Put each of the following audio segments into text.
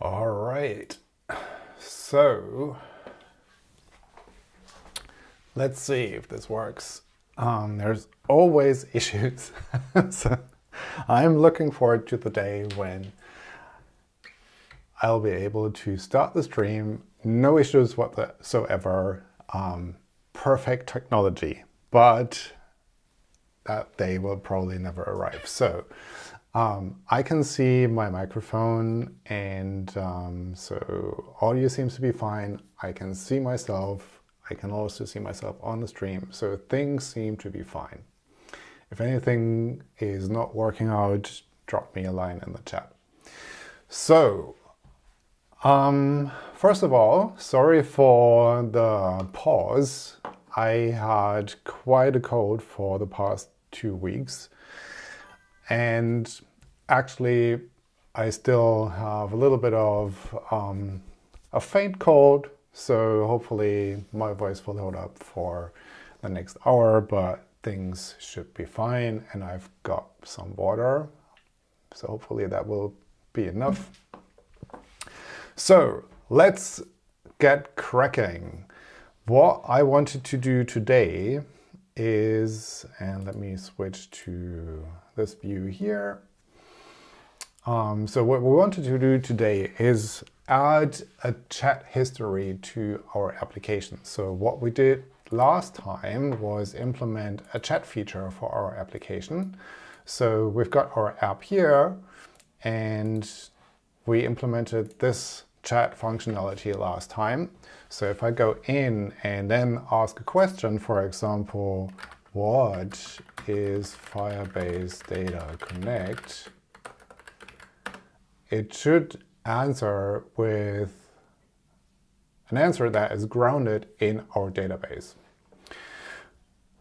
All right, so let's see if this works. There's always issues. So I'm looking forward to the day when I'll be able to start the stream, no issues whatsoever, perfect technology, but that day will probably never arrive. So I can see my microphone, and so audio seems to be fine. I can see myself. I can also see myself on the stream. So things seem to be fine. If anything is not working out, drop me a line in the chat. So, first of all, sorry for the pause. I had quite a cold for the past 2 weeks. And actually, I still have a little bit of a faint cold. So hopefully my voice will hold up for the next hour, but things should be fine. And I've got some water. So hopefully that will be enough. So let's get cracking. What I wanted to do today is, and let me switch to this view here. So what we wanted to do today is add a chat history to our application. So what we did last time was implement a chat feature for our application. So we've got our app here, and we implemented this chat functionality last time. So if I go in and then ask a question, for example, what is Firebase Data Connect? It should answer with an answer that is grounded in our database.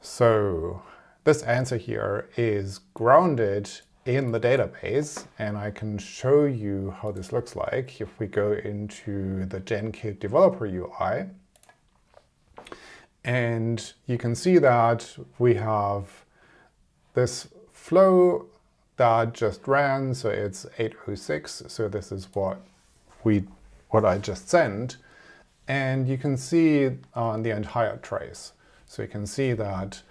So this answer here is grounded in the database, and I can show you how this looks like if we go into the Genkit developer UI. And you can see that we have this flow that just ran, so it's 8:06. So this is what I just sent, and you can see the entire trace. So you can see that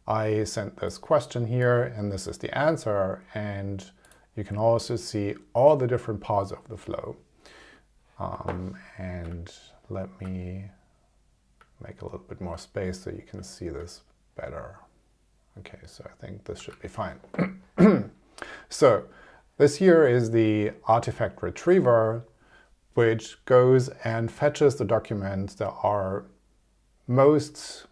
I sent this question here, and this is the answer, and you can also see all the different parts of the flow. And let me make a little bit more space so you can see this better. Okay, so I think this should be fine. So this here is the artifact retriever, which goes and fetches the documents that are most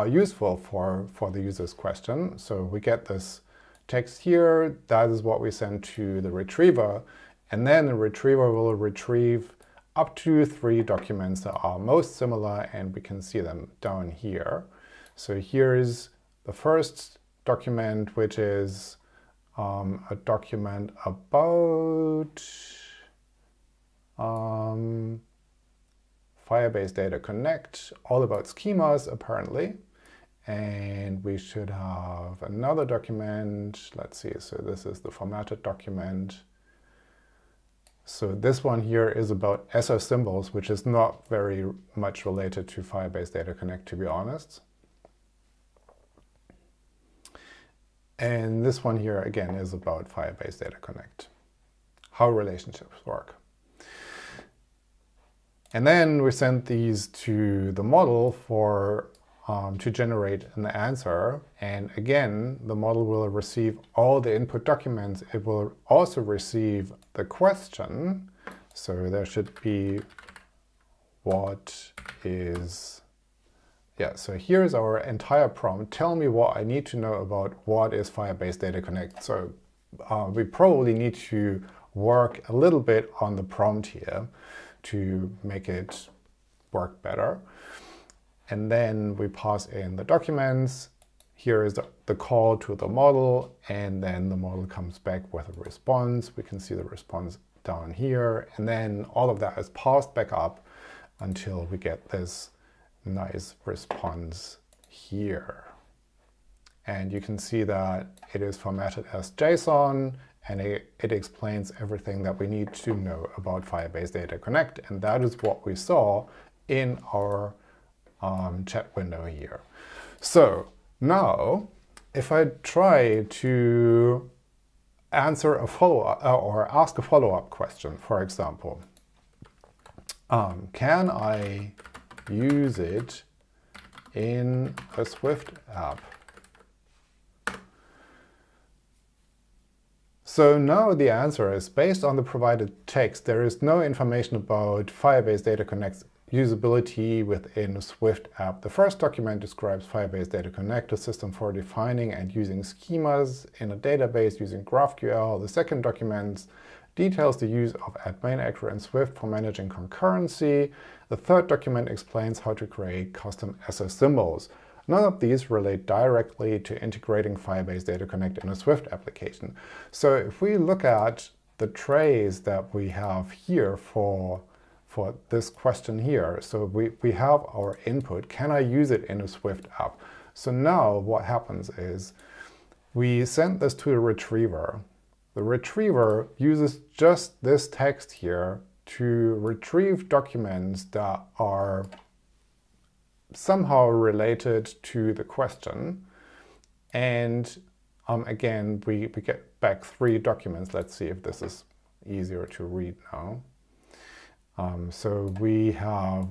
useful for the user's question. So we get this text here. That is what we send to the retriever. And then the retriever will retrieve up to 3 documents that are most similar, and we can see them down here. So here's the first document, which is a document about Firebase Data Connect, all about schemas apparently. And we should have another document. Let's see, so this is the formatted document. So this one here is about SO symbols, which is not very much related to Firebase Data Connect, to be honest. And this one here, again, is about Firebase Data Connect, how relationships work. And then we send these to the model for to generate an answer. And again, the model will receive all the input documents. It will also receive the question. So there should be what is, yeah, so here's our entire prompt. Tell me what I need to know about what is Firebase Data Connect. So we probably need to work a little bit on the prompt here to make it work better. And then we pass in the documents. Here is the call to the model, and then the model comes back with a response. We can see the response down here, and then all of that is passed back up until we get this nice response here. And you can see that it is formatted as JSON, and it explains everything that we need to know about Firebase Data Connect, and that is what we saw in our chat window here. So now, if I try to answer a follow-up or ask a follow-up question, for example, can I use it in a Swift app? So now the answer is, based on the provided text, there is no information about Firebase Data Connect's usability within a Swift app. The first document describes Firebase Data Connect, a system for defining and using schemas in a database using GraphQL. The second document details the use of main actor in Swift for managing concurrency. The third document explains how to create custom SS symbols. None of these relate directly to integrating Firebase Data Connect in a Swift application. So if we look at the trays that we have here for this question here, so we have our input, can I use it in a Swift app? So now what happens is we send this to the retriever. The retriever uses just this text here to retrieve documents that are somehow related to the question. And again, we get back 3 documents. Let's see if this is easier to read now. So we have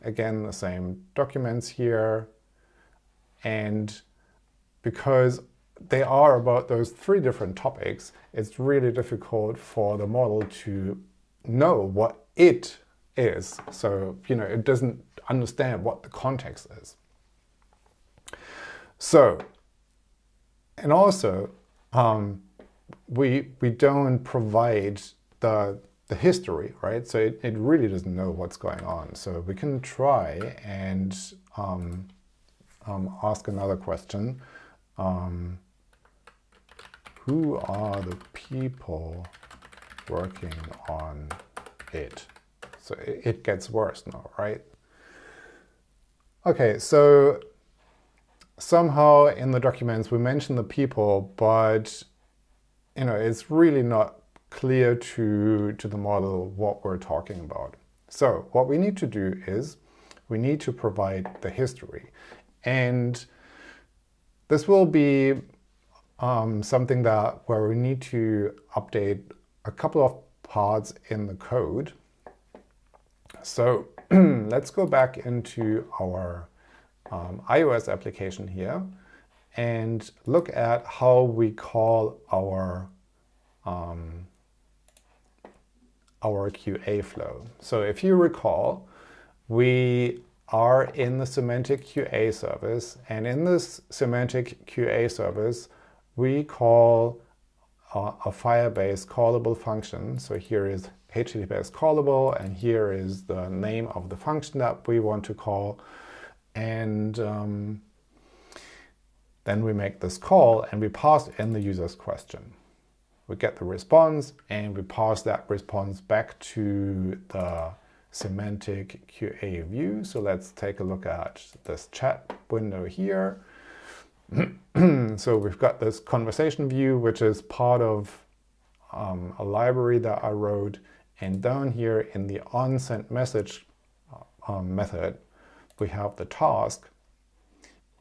again, the same documents here. And because they are about those 3 different topics, it's really difficult for the model to know what it is. So, it doesn't understand what the context is. So, and also, we don't provide the history, right? So it really doesn't know what's going on. So we can try and ask another question. Who are the people working on it? So it gets worse now, right? Okay, so somehow in the documents we mention the people, but it's really not clear to the model what we're talking about. So what we need to do is we need to provide the history. And this will be something where we need to update a couple of parts in the code. So let's go back into our iOS application here and look at how we call our QA flow. So if you recall, we are in the semantic QA service, and in this semantic QA service, we call a Firebase callable function. So here is HTTPS callable, and here is the name of the function that we want to call. And then we make this call and we pass in the user's question. We get the response and we pass that response back to the semantic QA view. So let's take a look at this chat window here. So we've got this conversation view, which is part of a library that I wrote. And down here in the onSendMessage method, we have the task.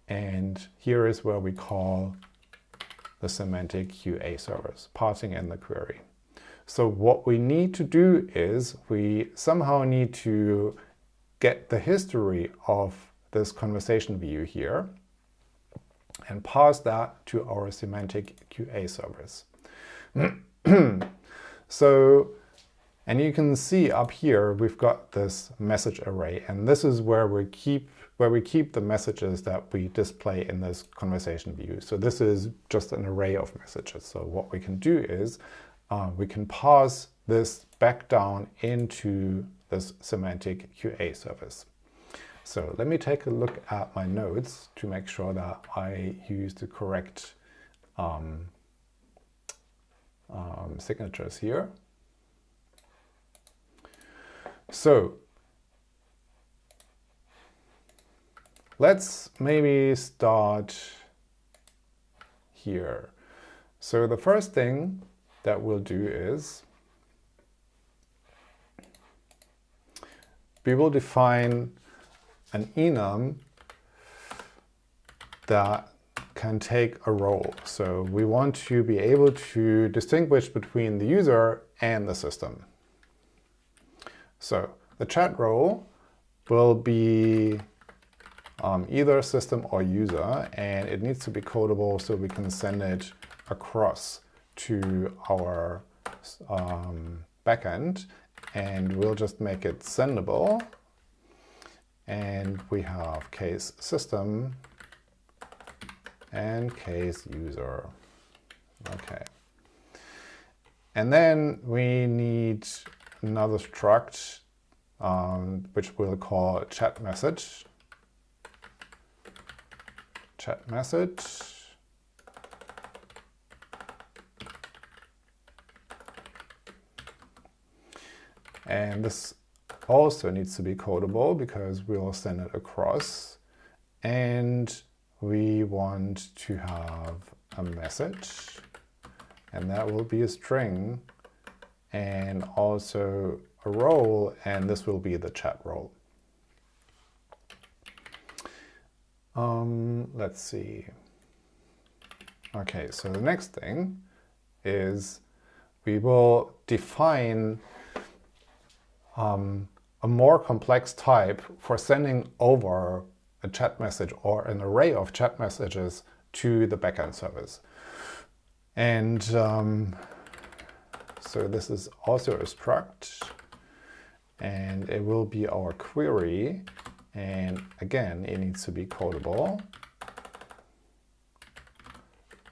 And here is where we call the semantic QA service, passing in the query. So what we need to do is we somehow need to get the history of this conversation view here and pass that to our semantic QA service. So, and you can see up here, we've got this message array, and this is where we keep the messages that we display in this conversation view. So this is just an array of messages. So what we can do is we can pass this back down into this semantic QA service. So let me take a look at my notes to make sure that I use the correct signatures here. So let's maybe start here. So the first thing that we'll do is we will define an enum that can take a role. So we want to be able to distinguish between the user and the system. So the chat role will be either system or user, and it needs to be codable so we can send it across to our backend, and we'll just make it sendable. And we have case system and case user. Okay. And then we need another struct, which we'll call chat message. Chat message. And this also needs to be codable because we'll send it across. And we want to have a message, and that will be a string, and also a role, and this will be the chat role. Let's see. Okay, so the next thing is we will define a more complex type for sending over a chat message or an array of chat messages to the backend service. And so this is also a struct, and it will be our query. And again, it needs to be codable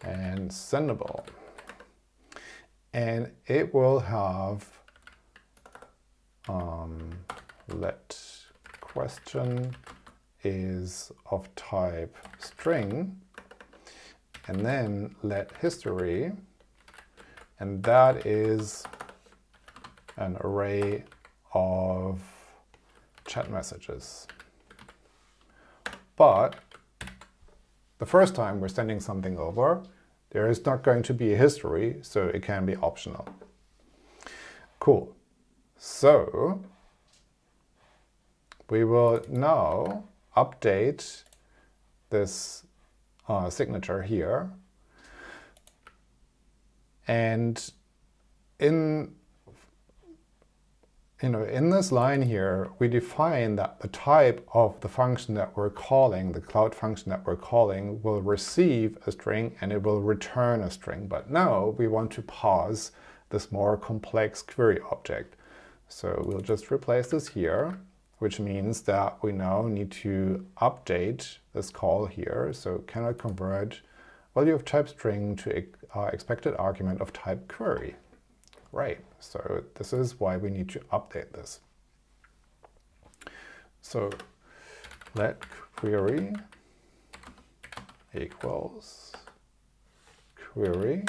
and sendable. And it will have let question is of type string, and then let history, and that is an array of chat messages. But the first time we're sending something over, there is not going to be a history, so it can be optional. Cool. So we will now update this signature here. And in this line here, we define that the type of the function that we're calling, the cloud function that we're calling, will receive a string and it will return a string. But now we want to parse this more complex query object. So we'll just replace this here, which means that we now need to update this call here. So cannot convert value of type string to expected argument of type query. Right, so this is why we need to update this. So let query equals query,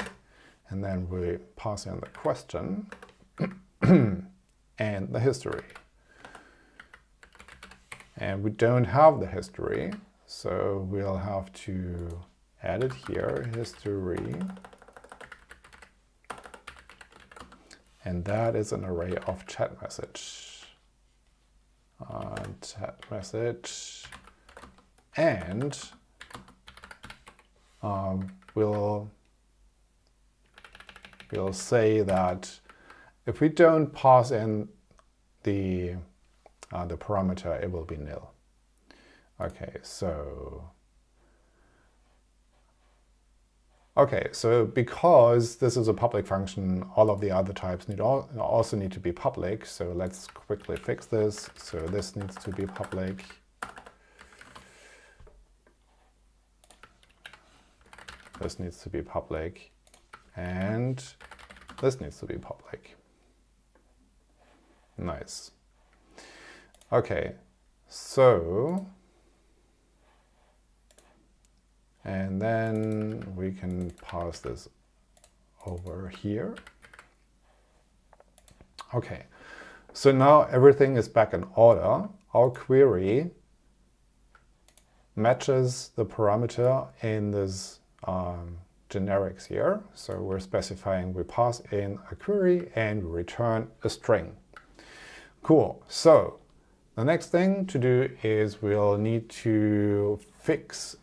and then we pass in the question and the history. And we don't have the history, so we'll have to add it here, history. And that is an array of chat message. Chat message. And we'll say that if we don't pass in the parameter, it will be nil. Okay, so because this is a public function, all of the other types also need to be public. So let's quickly fix this. So this needs to be public. This needs to be public. And this needs to be public. Nice. Okay, so and then we can pass this over here. Okay, so now everything is back in order. Our query matches the parameter in this generics here. So we're specifying we pass in a query and we return a string. Cool. So the next thing to do is we'll need to fix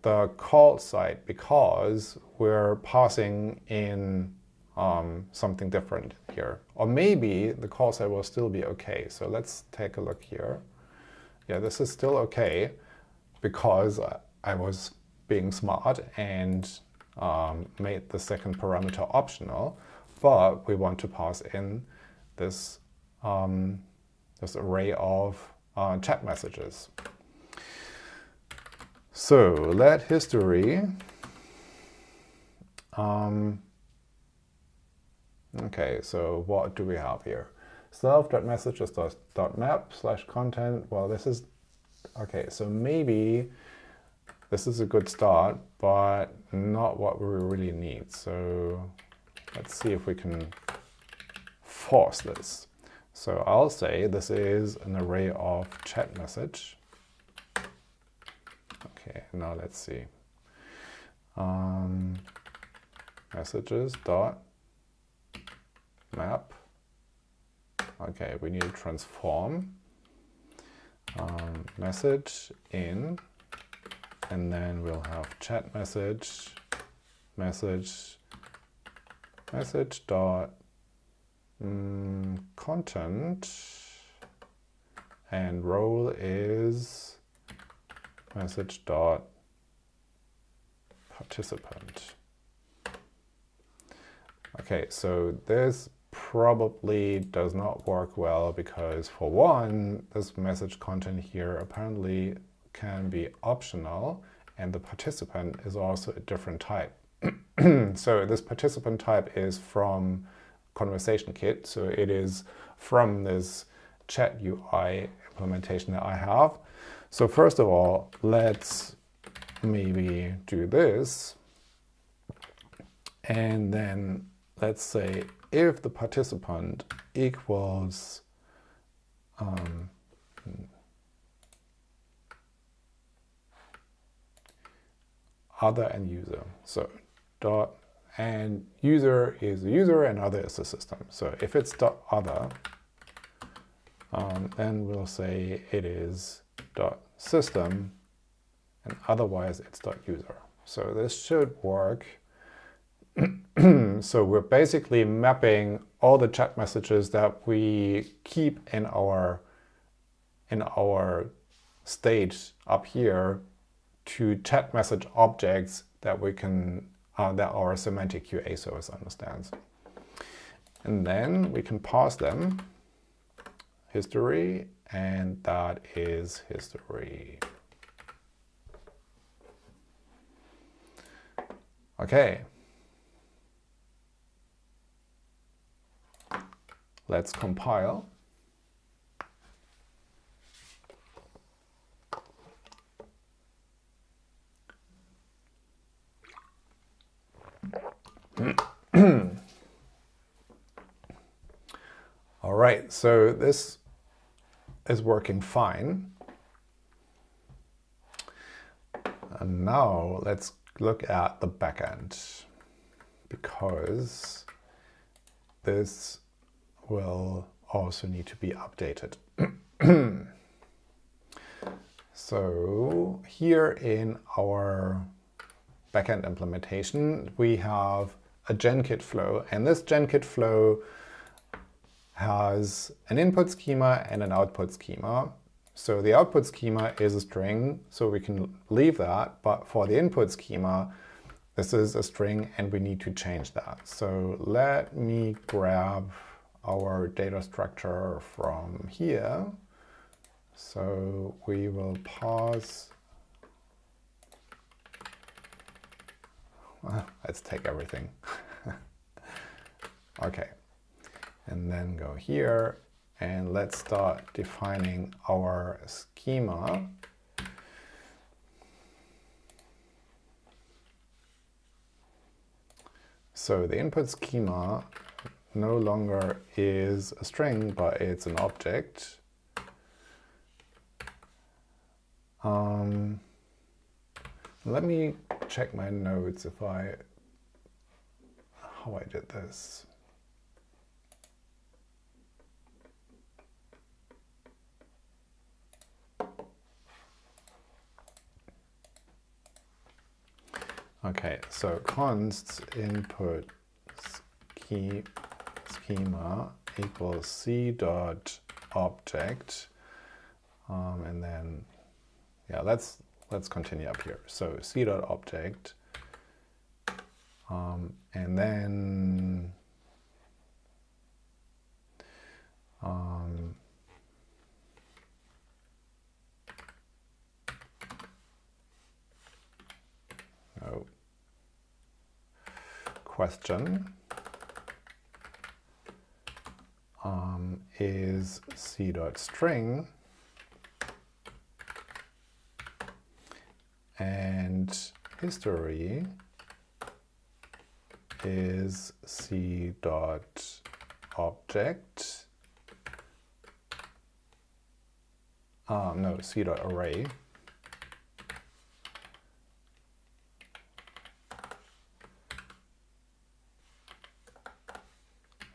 the call side because we're passing in something different here. Or maybe the call side will still be okay. So let's take a look here. Yeah, this is still okay because I was being smart and made the second parameter optional, but we want to pass in this, this array of chat messages. So let history, okay, so what do we have here? Self.messages.map/content. Well, this is, okay, so maybe this is a good start, but not what we really need. So let's see if we can force this. So I'll say this is an array of chat message. Okay, now let's see. Messages dot map. Okay, we need to transform message in, and then we'll have chat message dot content, and role is message dot participant. Okay, so this probably does not work well because, for one, this message content here apparently can be optional, and the participant is also a different type. So this participant type is from Conversation Kit, so it is from this chat UI implementation that I have. So first of all, let's maybe do this, and then let's say if the participant equals other and user. So dot and user is the user and other is the system. So if it's dot other, then we'll say it is dot system, and otherwise it's dot user. So this should work. So we're basically mapping all the chat messages that we keep in our state up here to chat message objects that we can that our semantic QA service understands. And then we can pass them history, and that is history. Okay. Let's compile. All right, so this is working fine. And now let's look at the backend, because this will also need to be updated. So here in our backend implementation, we have a Genkit flow, and this Genkit flow has an input schema and an output schema. So the output schema is a string, so we can leave that, but for the input schema, this is a string and we need to change that. So let me grab our data structure from here. So we will pass, let's take everything. Okay, and then go here and let's start defining our schema. So the input schema no longer is a string, but it's an object. Let me check my notes if I how I did this. Okay, so const input schema equals c dot object, and then yeah, let's continue up here. So c dot object, and then no, question is c dot string, and history is c dot object, no, c dot array,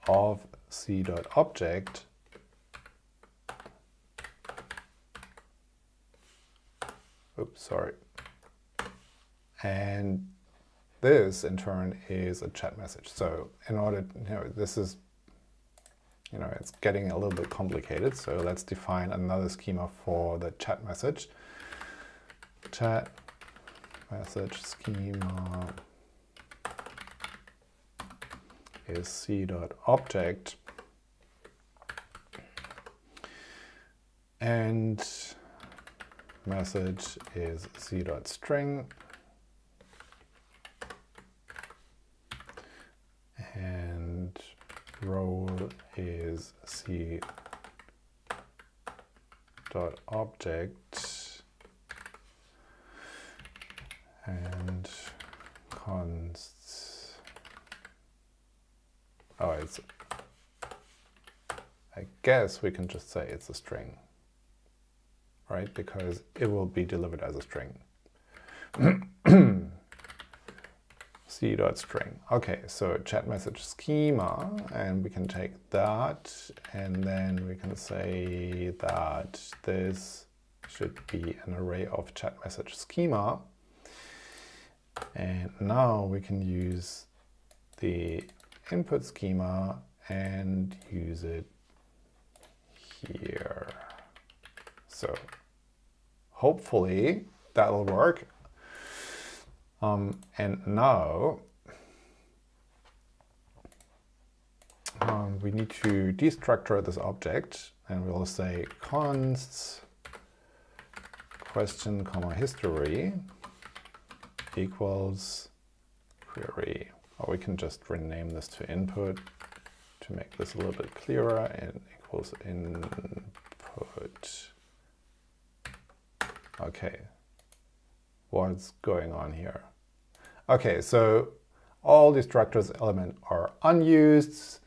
of c dot object oops, sorry, and this in turn is a chat message. So in order, this is, it's getting a little bit complicated. So let's define another schema for the chat message. Chat message schema is c dot object, and message is c dot string, and role is c dot object, and const, oh, it's, I guess we can just say it's a string, right? Because it will be delivered as a string. C dot string. Okay, so chat message schema, and we can take that, and then we can say that this should be an array of chat message schema. And now we can use the input schema and use it here. So hopefully that'll work. And now we need to destructure this object, and we'll say const question comma history equals query, or we can just rename this to input to make this a little bit clearer, and equals input. Okay, what's going on here? Okay, so all destructors element are unused.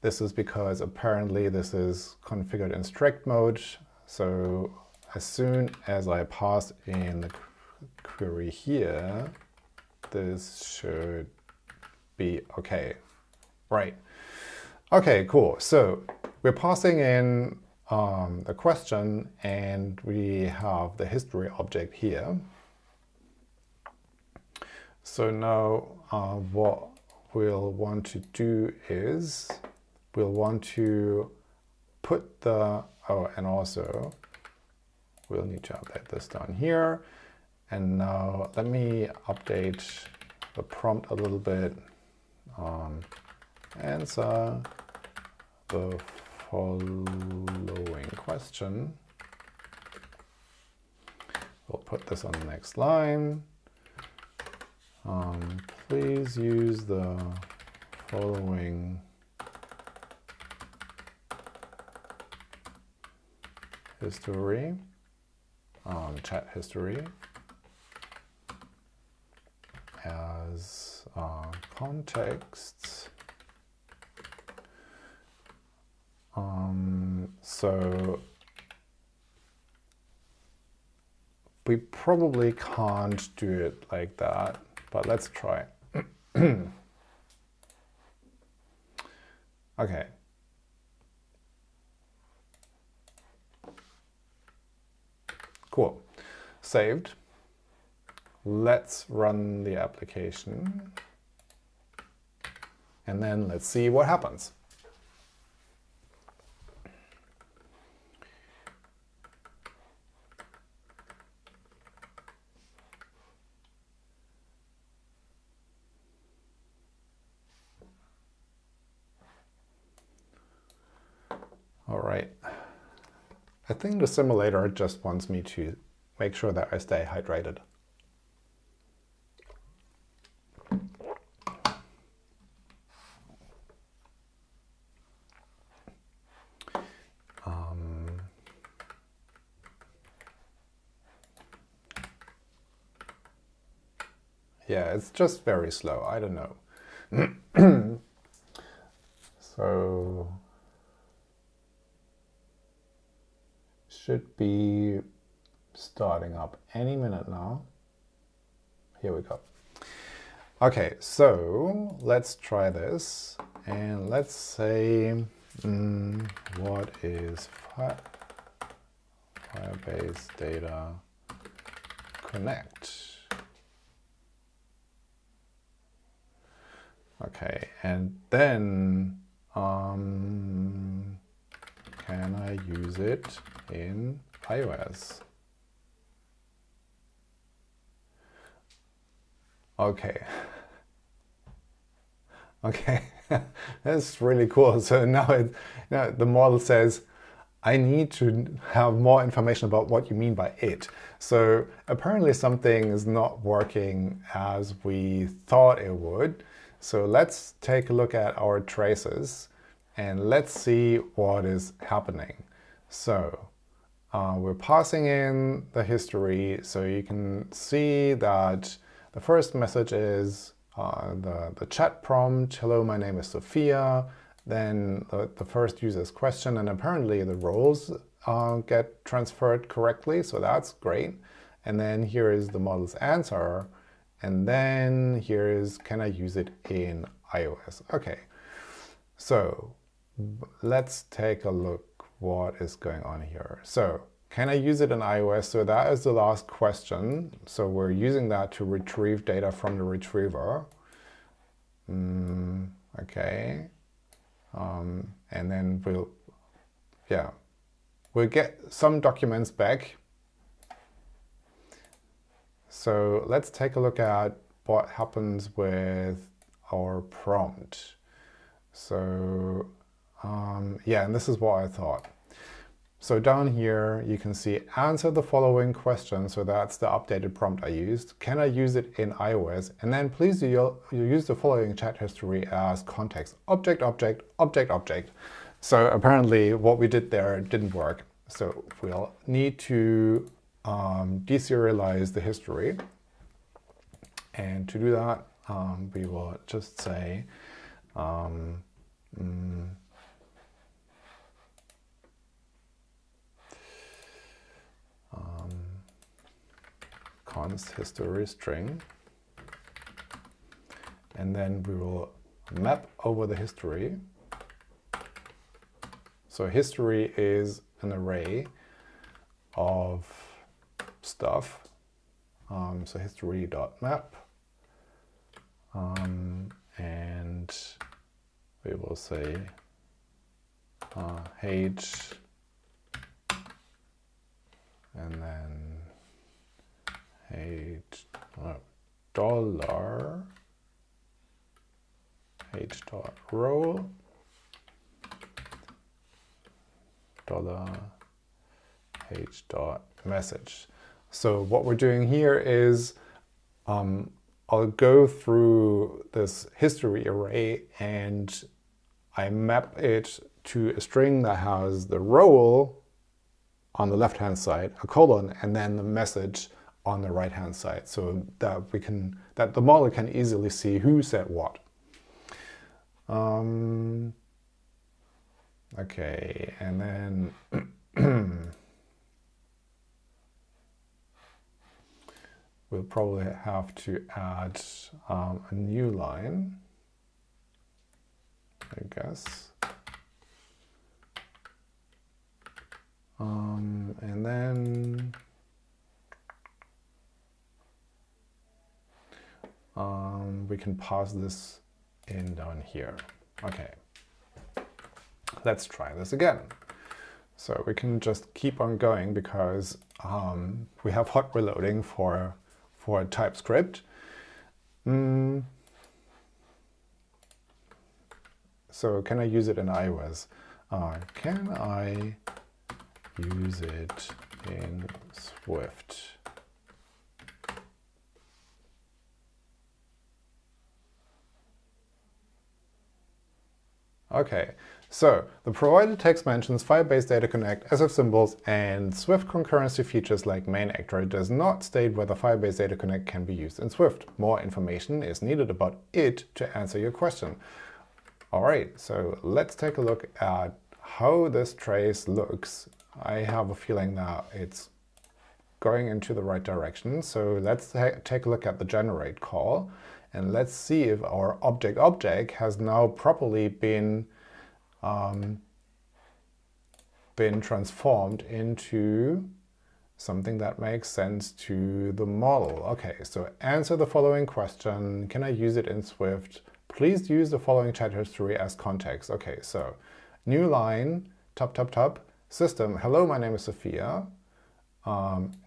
This is because apparently this is configured in strict mode. So as soon as I pass in the query here, this should be okay. Right. Okay, cool. So we're passing in the question, and we have the history object here. So now what we'll want to do is we'll want to put the, oh, and also we'll need to update this down here. And now let me update the prompt a little bit. Answer the following question. We'll put this on the next line. Please use the following history, chat history, as context. So we probably can't do it like that, but let's try. Okay. Cool. Saved. Let's run the application. And then let's see what happens. All right. I think the simulator just wants me to make sure that I stay hydrated. Yeah, it's just very slow. I don't know. So should be starting up any minute now. Here we go. Okay, so let's try this. And let's say, what is Firebase data connect? Okay, and then can I use it in iOS? Okay. Okay, that's really cool. So now the model says, I need to have more information about what you mean by it. So apparently something is not working as we thought it would. So let's take a look at our traces and let's see what is happening. So we're passing in the history, so you can see that the first message is the chat prompt, hello, my name is Sophia. Then the first user's question, and apparently the roles get transferred correctly, so that's great. And then here is the model's answer. And then here is, can I use it in iOS? Okay, so let's take a look what is going on here. So can I use it in iOS? So that is the last question. So we're using that to retrieve data from the retriever. Okay. And then we'll get some documents back. So let's take a look at what happens with our prompt. So yeah, and this is what I thought. So down here, you can see answer the following question. So that's the updated prompt I used. Can I use it in iOS? And then please you use the following chat history as context. Object, object, object, object. So apparently what we did there didn't work. So we'll need to deserialize the history. And to do that, we will just say const history string, and then we will map over the history. So history is an array of stuff. So history.map, and we will say h, and then dollar h dot row dollar h dot message. So what we're doing here is I'll go through this history array and I map it to a string that has the role on the left-hand side, a colon, and then the message on the right-hand side, so that the model can easily see who said what. Okay, and then we'll probably have to add a new line, I guess. And then we can pass this in down here. Okay, let's try this again. So we can just keep on going because we have hot reloading for TypeScript. So can I use it in iOS? Can I use it in Swift? Okay, so the provided text mentions file-based data connect, SF symbols, and Swift concurrency features like main actor. It does not state whether file-based data connect can be used in Swift. More information is needed about it to answer your question. All right, so let's take a look at how this trace looks. I have a feeling that it's going into the right direction. So let's take a look at the generate call. And let's see if our object has now properly been transformed into something that makes sense to the model. Okay, so answer the following question. Can I use it in Swift? Please use the following chat history as context. Okay, so new line, top, system. Hello, my name is Sophia.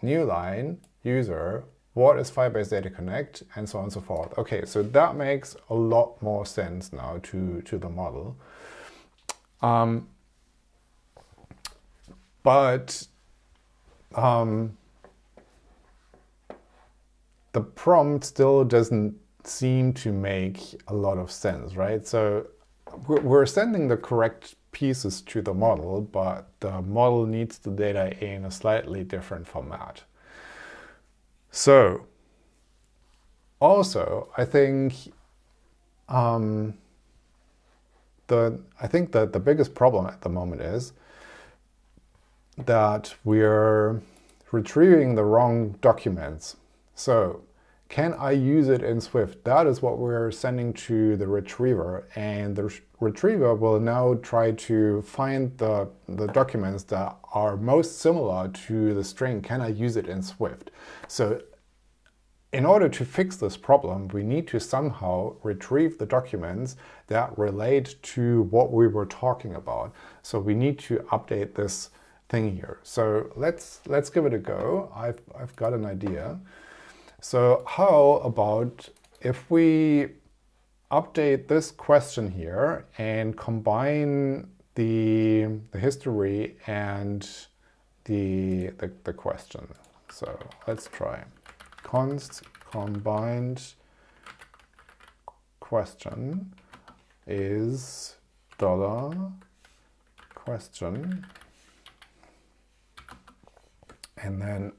New line, user. What is file-based data connect, and so on and so forth. Okay, so that makes a lot more sense now to the model. But the prompt still doesn't seem to make a lot of sense, right? So we're sending the correct pieces to the model, but the model needs the data in a slightly different format. So, also, I think that the biggest problem at the moment is that we're retrieving the wrong documents. So, can I use it in Swift? That is what we're sending to the retriever, and the retriever will now try to find the documents that are most similar to the string, can I use it in Swift? So in order to fix this problem, we need to somehow retrieve the documents that relate to what we were talking about. So we need to update this thing here. So let's give it a go. I've got an idea. So how about if we update this question here and combine the history and the question. So let's try. Const combined question is $question and then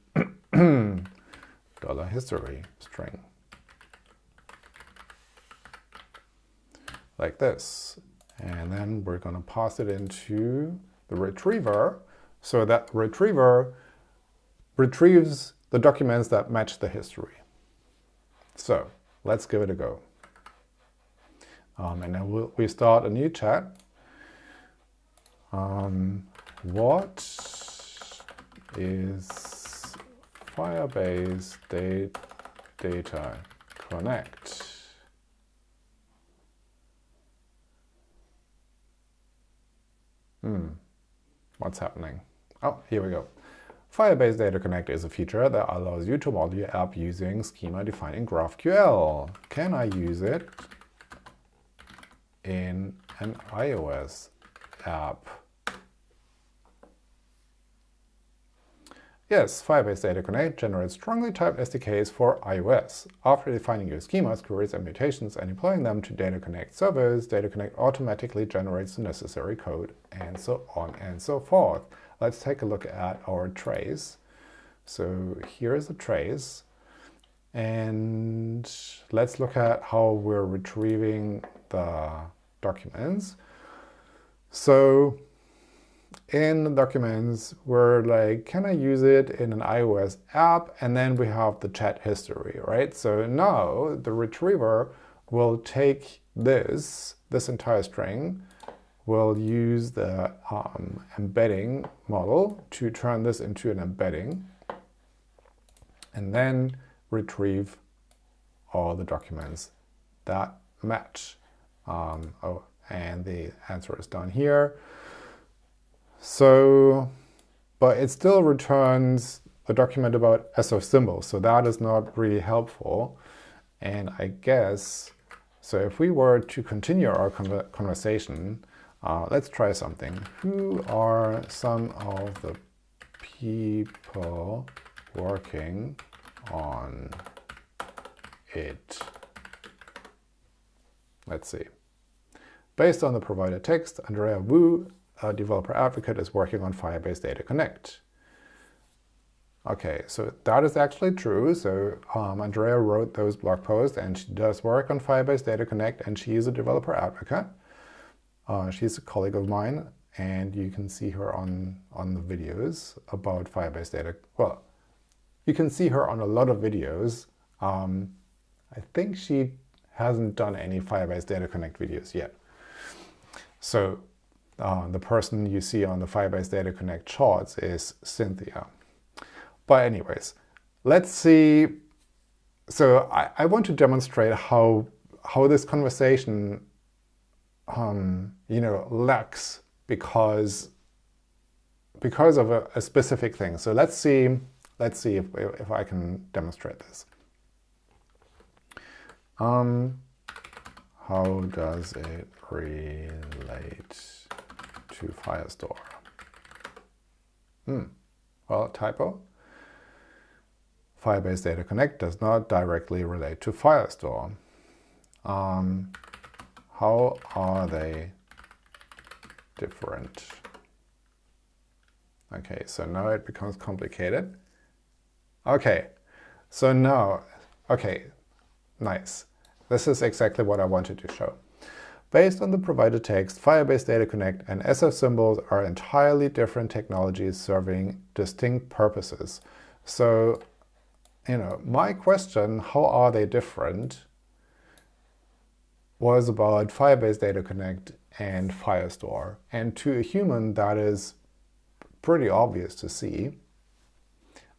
$history string. Like this. And then we're going to pass it into the retriever so that retriever retrieves the documents that match the history. So let's give it a go. And then we start a new chat. What is file-based data connect? What's happening? Oh, here we go. File-based data connect is a feature that allows you to model your app using schema-defined in GraphQL. Can I use it in an iOS app? Yes, file-based data connect generates strongly typed SDKs for iOS. After defining your schemas, queries, and mutations and deploying them to Data Connect servers, Data Connect automatically generates the necessary code, and so on and so forth. Let's take a look at our trace. So here is the trace, and let's look at how we're retrieving the documents. So in the documents, we're like, can I use it in an iOS app? And then we have the chat history, right? So now the retriever will take this entire string, we'll use the embedding model to turn this into an embedding and then retrieve all the documents that match. Oh, and the answer is down here. So, but it still returns a document about SO symbols, so that is not really helpful. And I guess, so if we were to continue our conversation, let's try something. Who are some of the people working on it? Let's see. Based on the provided text, Andrea Wu, a developer advocate, is working on Firebase Data Connect. Okay, so that is actually true. So Andrea wrote those blog posts and she does work on Firebase Data Connect and she is a developer advocate. She's a colleague of mine and you can see her on the videos about Firebase Data. Well, you can see her on a lot of videos. I think she hasn't done any Firebase Data Connect videos yet. So the person you see on the Firebase Data Connect charts is Cynthia. But anyways, let's see. So I want to demonstrate how this conversation, lacks because of a specific thing. So let's see if I can demonstrate this. How does it relate to Firestore? Well, typo. Firebase Data Connect does not directly relate to Firestore. How are they different? Okay, so now it becomes complicated. Okay, so now, okay, nice. This is exactly what I wanted to show. Based on the provided text, Firebase Data Connect and SF symbols are entirely different technologies serving distinct purposes. So, my question, how are they different, was about Firebase Data Connect and Firestore. And to a human, that is pretty obvious to see.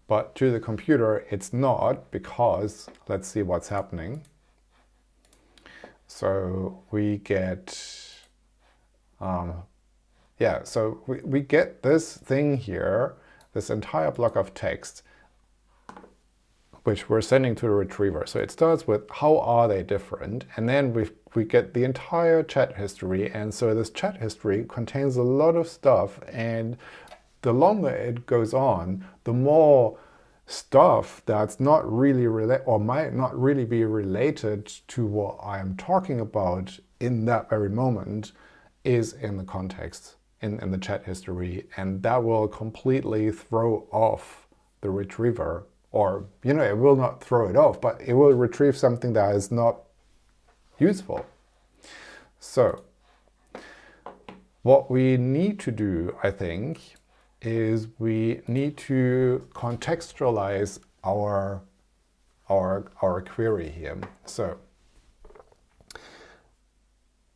But to the computer, it's not, because let's see what's happening. So we get, so we get this thing here, this entire block of text, which we're sending to the retriever. So it starts with how are they different, and then we get the entire chat history. And so this chat history contains a lot of stuff, and the longer it goes on, the more stuff that's not really related or might not really be related to what I'm talking about in that very moment is in the context, in the chat history, and that will completely throw off the retriever. Or, it will not throw it off, but it will retrieve something that is not useful. So, what we need to do, I think, is we need to contextualize our query here. So,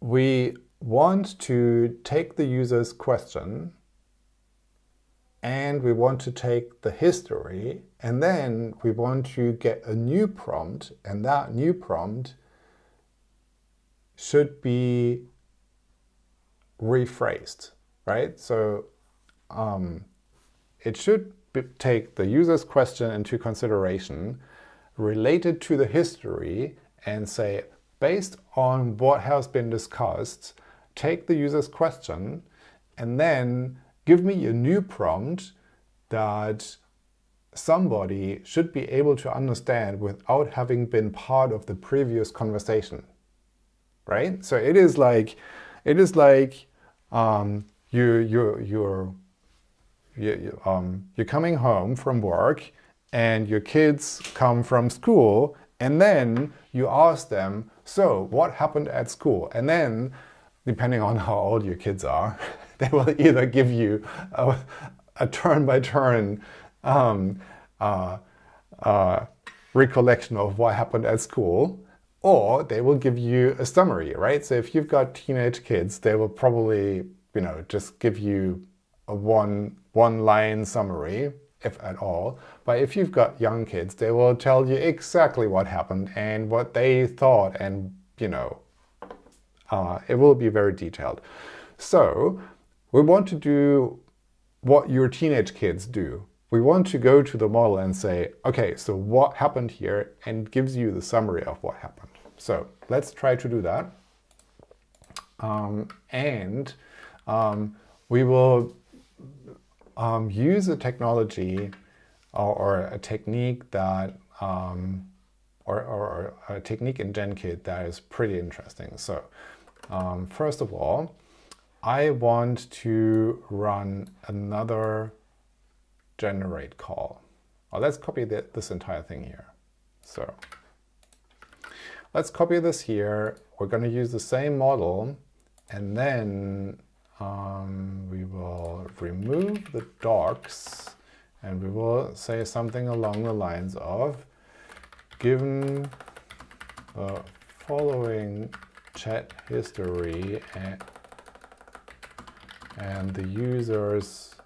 we want to take the user's question and we want to take the history, and then we want to get a new prompt, and that new prompt should be rephrased, right? So it should take the user's question into consideration, related to the history, and say, based on what has been discussed, take the user's question, and then give me a new prompt that somebody should be able to understand without having been part of the previous conversation, right? So it is like you're coming home from work and your kids come from school, and then you ask them, so what happened at school? And then, depending on how old your kids are, they will either give you a turn-by-turn recollection of what happened at school, or they will give you a summary, right? So if you've got teenage kids, they will probably, just give you a one-line summary, if at all. But if you've got young kids, they will tell you exactly what happened and what they thought, and it will be very detailed. So we want to do what your teenage kids do. We want to go to the model and say, okay, so what happened here, and gives you the summary of what happened. So let's try to do that. We will use a technology or a technique that or a technique in Genkit that is pretty interesting. So first of all, I want to run another generate call. Well, let's copy this entire thing here. So let's copy this here. We're going to use the same model, and then we will remove the docs, and we will say something along the lines of, given the following chat history and the user's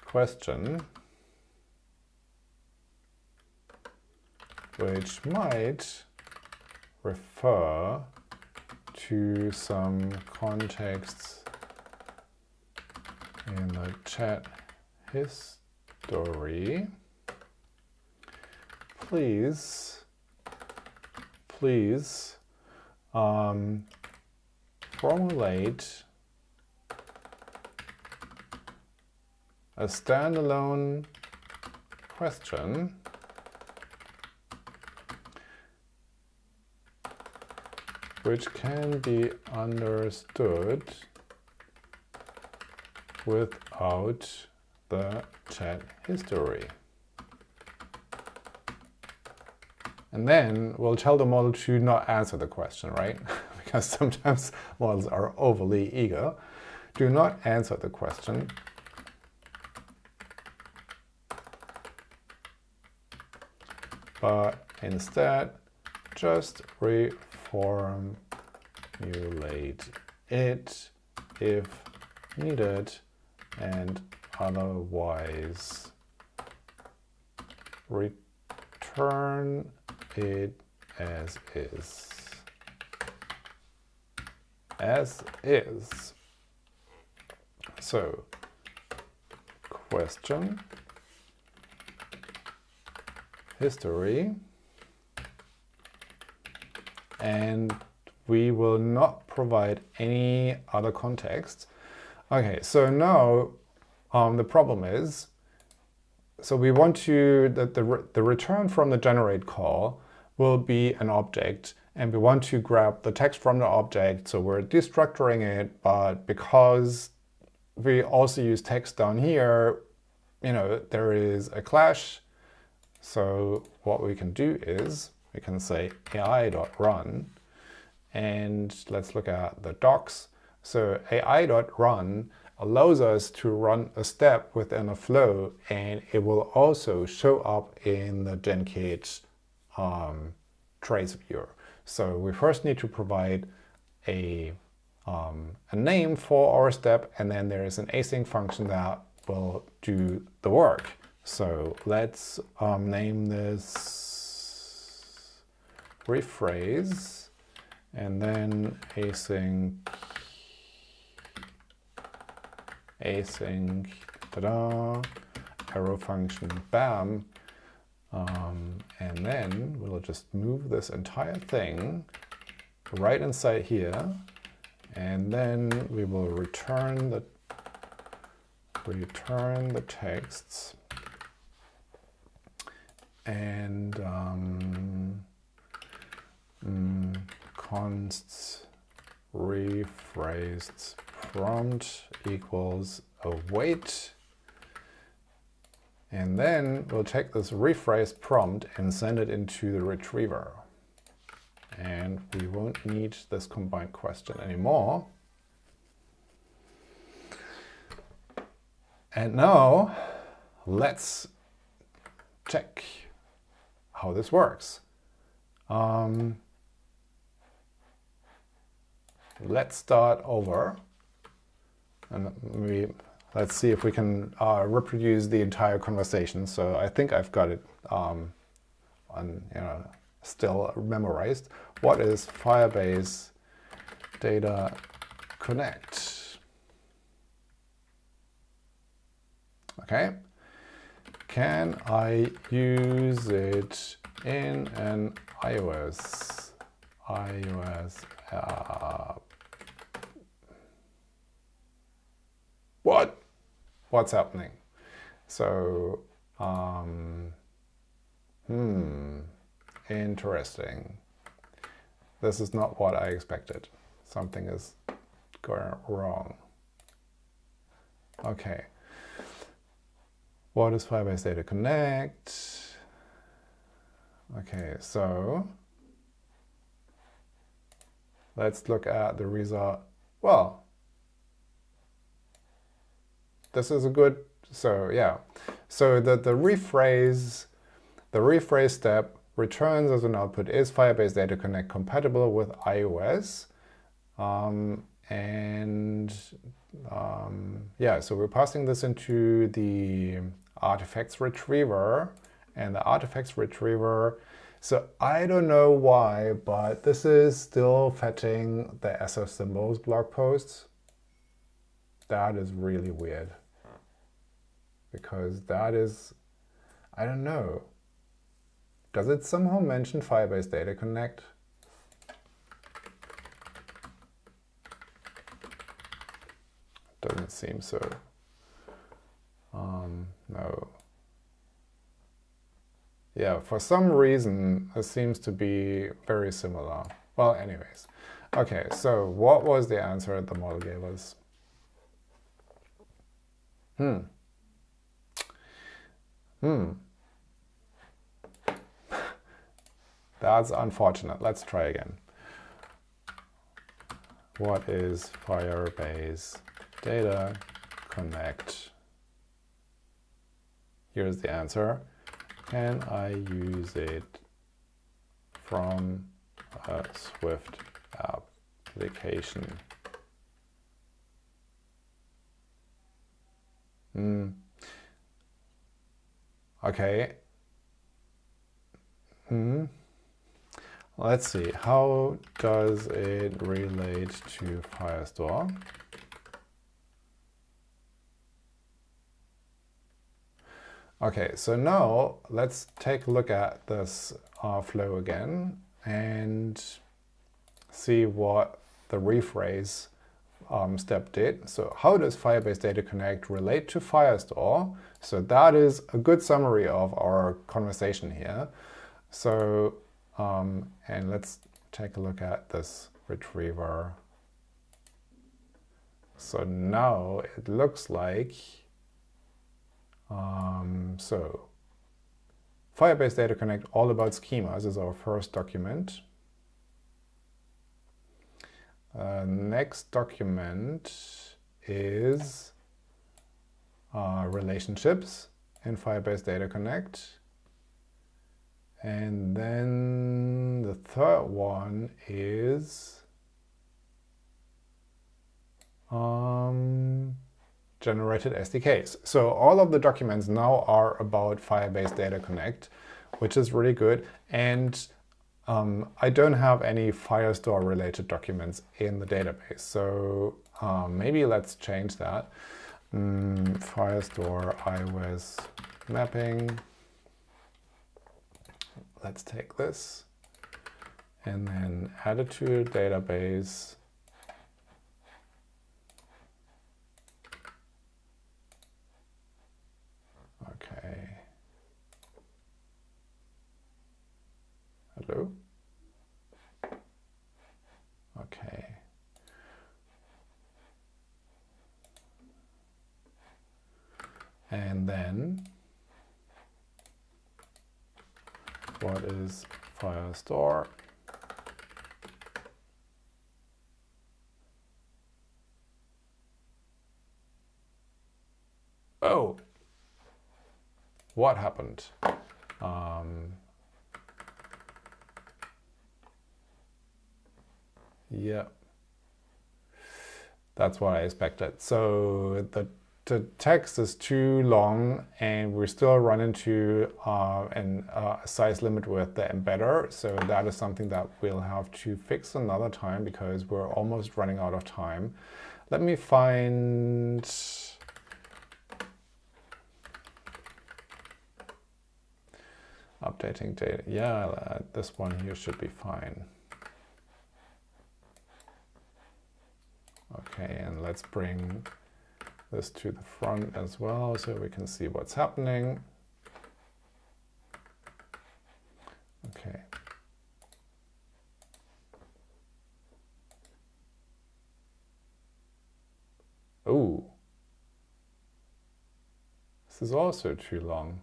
question, which might refer to some contexts in the chat history, please formulate a standalone question which can be understood without the chat history. And then we'll tell the model to not answer the question, right? Because sometimes models are overly eager. Do not answer the question. But instead, just reformulate it if needed, and otherwise return it as is. As is. So, question, history, and we will not provide any other context. Okay, so now the problem is, so we want to, the return from the generate call will be an object, and we want to grab the text from the object, so we're destructuring it, but because we also use text down here, there is a clash. So what we can do is we can say ai.run, and let's look at the docs. So ai.run allows us to run a step within a flow, and it will also show up in the Genkit trace viewer. So we first need to provide a name for our step, and then there is an async function that will do the work. So let's name this rephrase, and then async, ta-da, arrow function, bam. And then we'll just move this entire thing right inside here, and then we will return the texts, and const rephrased prompt equals await. And then we'll take this rephrase prompt and send it into the retriever. And we won't need this combined question anymore. And now let's check how this works. Let's start over. And let's see if we can reproduce the entire conversation. So I think I've got it still memorized. What is Firebase Data Connect? Okay. Can I use it in an iOS app? What's happening? So, interesting. This is not what I expected. Something is going wrong. Okay. What is Firebase Data Connect? Okay, so let's look at the result. Well, this is a good, so yeah. So the rephrase step returns as an output, is Firebase Data Connect compatible with iOS? Yeah, so we're passing this into the artifacts retriever, and the artifacts retriever, so I don't know why, but this is still fetching the SF symbols blog posts. That is really weird, because that is, I don't know. Does it somehow mention Firebase Data Connect? Doesn't seem so. No. Yeah, for some reason, it seems to be very similar. Well, anyways. Okay, so what was the answer the model gave us? That's unfortunate. Let's try again. What is Firebase Data Connect? Here's the answer. Can I use it from a Swift application? Okay. Let's see. How does it relate to Firestore? Okay, so now let's take a look at this flow again and see what the rephrase step did. So how does Firebase Data Connect relate to Firestore? So that is a good summary of our conversation here. So, and let's take a look at this retriever. So now it looks like, so Firebase Data Connect all about schemas is our first document. Next document is relationships in Firebase Data Connect. And then the third one is generated SDKs. So all of the documents now are about Firebase Data Connect, which is really good. And I don't have any Firestore related documents in the database. So maybe let's change that. Firestore iOS mapping. Let's take this and then add it to a database. Okay. Hello? Okay. And then what is Firestore? Oh, what happened? Yeah, that's what I expected. So the text is too long, and we still run into a size limit with the embedder. So that is something that we'll have to fix another time because we're almost running out of time. Let me find updating data. Yeah, this one here should be fine. Okay, and let's bring this to the front as well so we can see what's happening. Okay. Oh, this is also too long.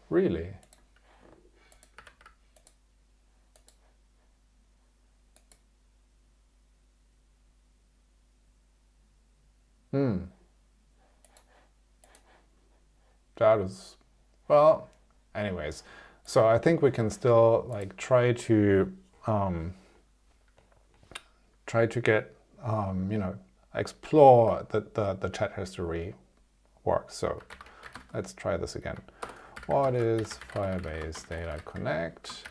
Really? That is, well, anyways. So I think we can still like try to get you know, explore the chat history works. So let's try this again. What is Firebase Data Connect?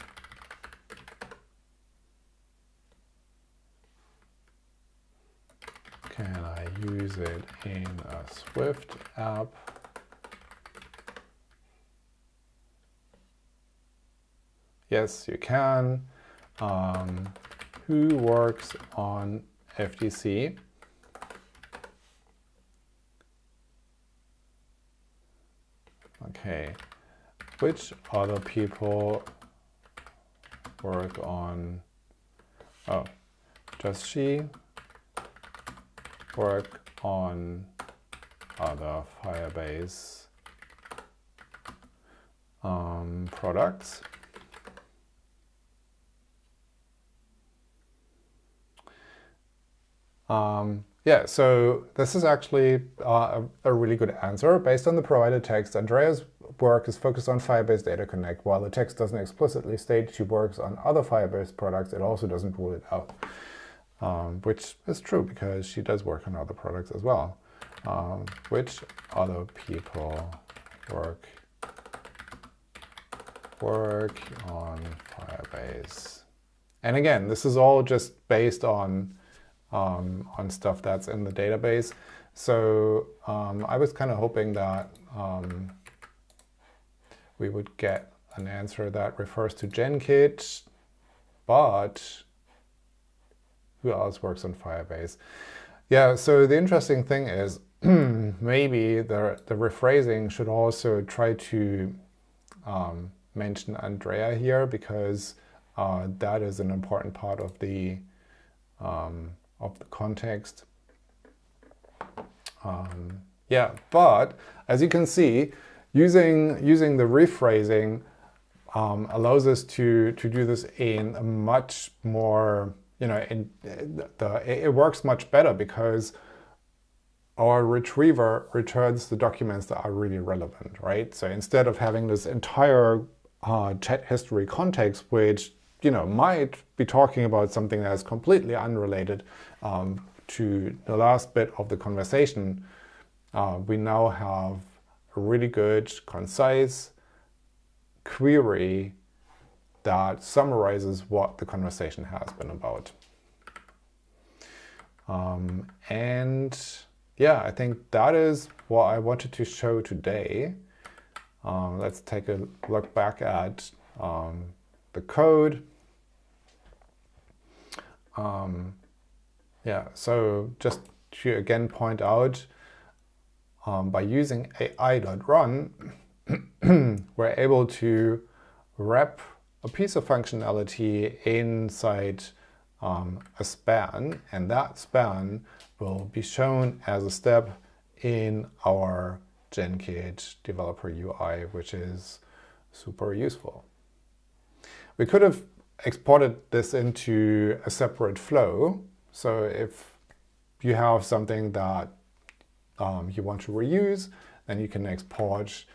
Can I use it in a Swift app? Yes, you can. Who works on FDC? Okay. Which other people work on? Oh, does she work on other Firebase products? Yeah, so this is actually a really good answer. Based on the provided text, Andrea's work is focused on Firebase Data Connect. While the text doesn't explicitly state she works on other Firebase products, it also doesn't rule it out, which is true because she does work on other products as well. Which other people work on Firebase? And again, this is all just based on stuff that's in the database. So I was kind of hoping that we would get an answer that refers to Genkit, but who else works on Firebase? Yeah, so the interesting thing is maybe the rephrasing should also try to mention Andrea here, because that is an important part of the context. Yeah, but as you can see, using the rephrasing allows us to do this in a much more, you know, it works much better because our retriever returns the documents that are really relevant, right? So instead of having this entire chat history context, which, you know, might be talking about something that's completely unrelated to the last bit of the conversation, we now have a really good, concise query that summarizes what the conversation has been about. And yeah, I think that is what I wanted to show today. Let's take a look back at the code. Yeah, so just to again point out, by using AI.run, we're able to wrap a piece of functionality inside a span, and that span will be shown as a step in our Genkit developer UI, which is super useful. We could have exported this into a separate flow. So if you have something that you want to reuse, then you can export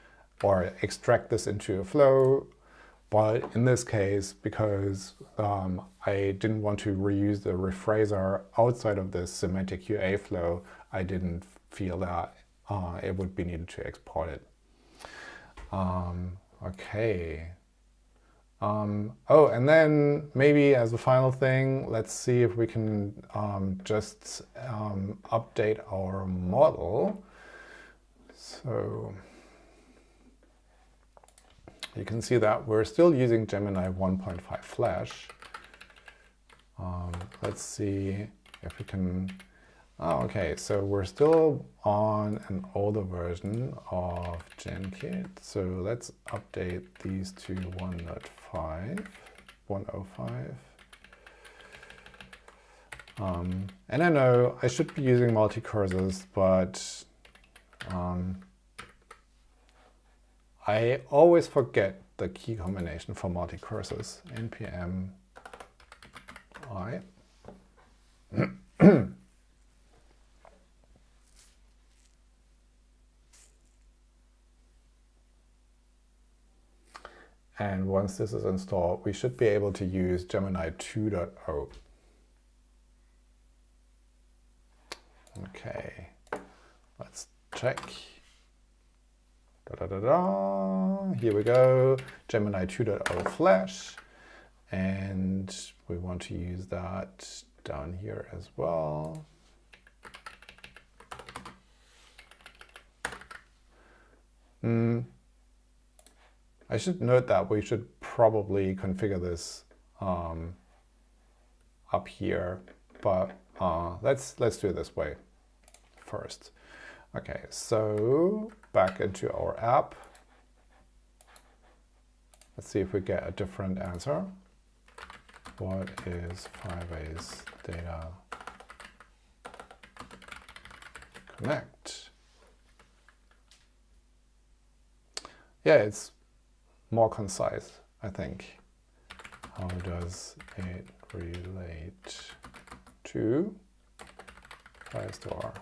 or extract this into a flow, But in this case, because I didn't want to reuse the rephraser outside of this semantic QA flow, I didn't feel that it would be needed to export it. Okay. Oh, and then maybe as a final thing, let's see if we can just update our model. So you can see that we're still using Gemini 1.5 Flash. Let's see if we can. Oh, okay, so we're still on an older version of Genkit. So let's update these to 1.05. And I know I should be using multi-cursors, but I always forget the key combination for multi-cursors. npm I. And once this is installed, we should be able to use Gemini 2.0. Okay, let's check. Here we go, Gemini 2.0 Flash. And we want to use that down here as well. I should note that we should probably configure this up here, but let's do it this way first. Okay, so back into our app. Let's see if we get a different answer. What is Firebase data connect? Yeah, it's more concise, I think. How does it relate to Firestore?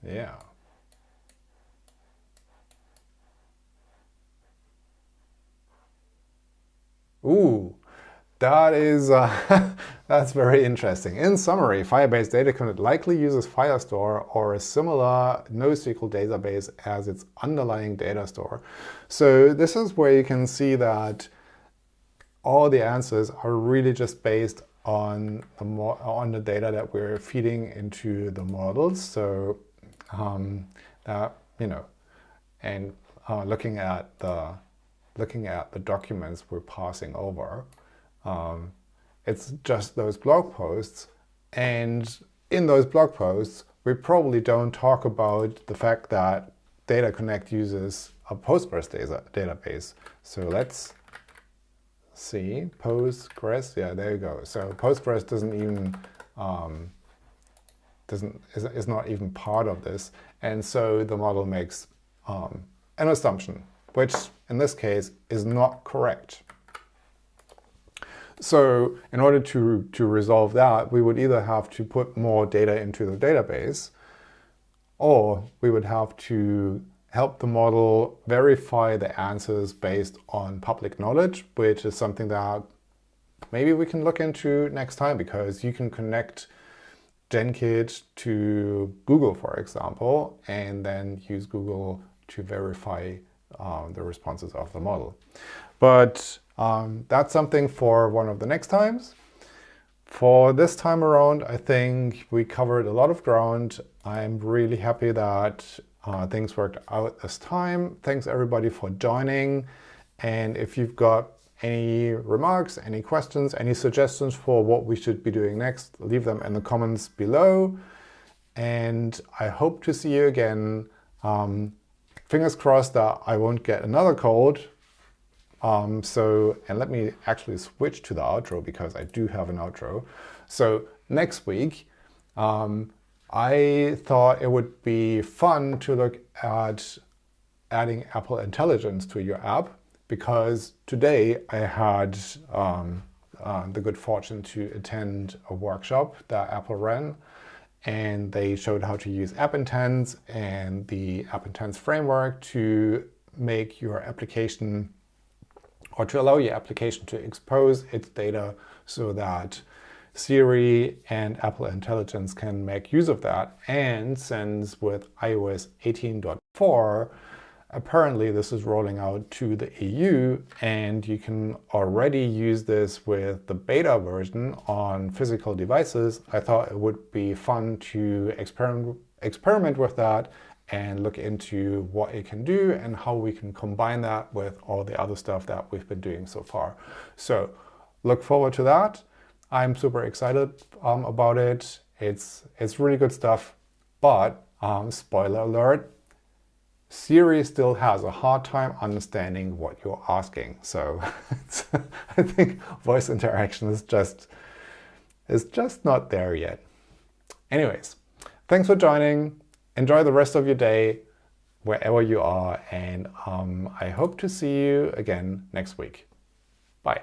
Yeah. Ooh, that is that's very interesting. In summary, Firebase Data Connect likely uses Firestore or a similar NoSQL database as its underlying data store. So this is where you can see that all the answers are really just based on the data that we're feeding into the models. So and looking at the documents we're passing over. It's just those blog posts, and in those blog posts we probably don't talk about the fact that Data Connect uses a Postgres database. So let's see, Postgres, yeah, there you go. So Postgres doesn't even is not even part of this, and so the model makes an assumption, which in this case is not correct. So in order to resolve that, we would either have to put more data into the database, or we would have to help the model verify the answers based on public knowledge, which is something that maybe we can look into next time, because you can connect Genkit to Google, for example, and then use Google to verify the responses of the model. But that's something for one of the next times. For this time around, I think we covered a lot of ground. I'm really happy that things worked out this time. Thanks everybody for joining. And if you've got any remarks, any questions, any suggestions for what we should be doing next, leave them in the comments below. And I hope to see you again. Fingers crossed that I won't get another cold. And let me actually switch to the outro, because I do have an outro. So next week, I thought it would be fun to look at adding Apple Intelligence to your app, because today I had the good fortune to attend a workshop that Apple ran, and they showed how to use App Intents and the App Intents framework to make your application, or to allow your application to expose its data so that Siri and Apple Intelligence can make use of that. And since with iOS 18.4, apparently this is rolling out to the EU, and you can already use this with the beta version on physical devices, I thought it would be fun to experiment with that and look into what it can do and how we can combine that with all the other stuff that we've been doing so far. So look forward to that. I'm super excited about it. It's really good stuff, but spoiler alert, Siri still has a hard time understanding what you're asking. So I think voice interaction is just not there yet. Anyways, thanks for joining. Enjoy the rest of your day wherever you are, and I hope to see you again next week. Bye.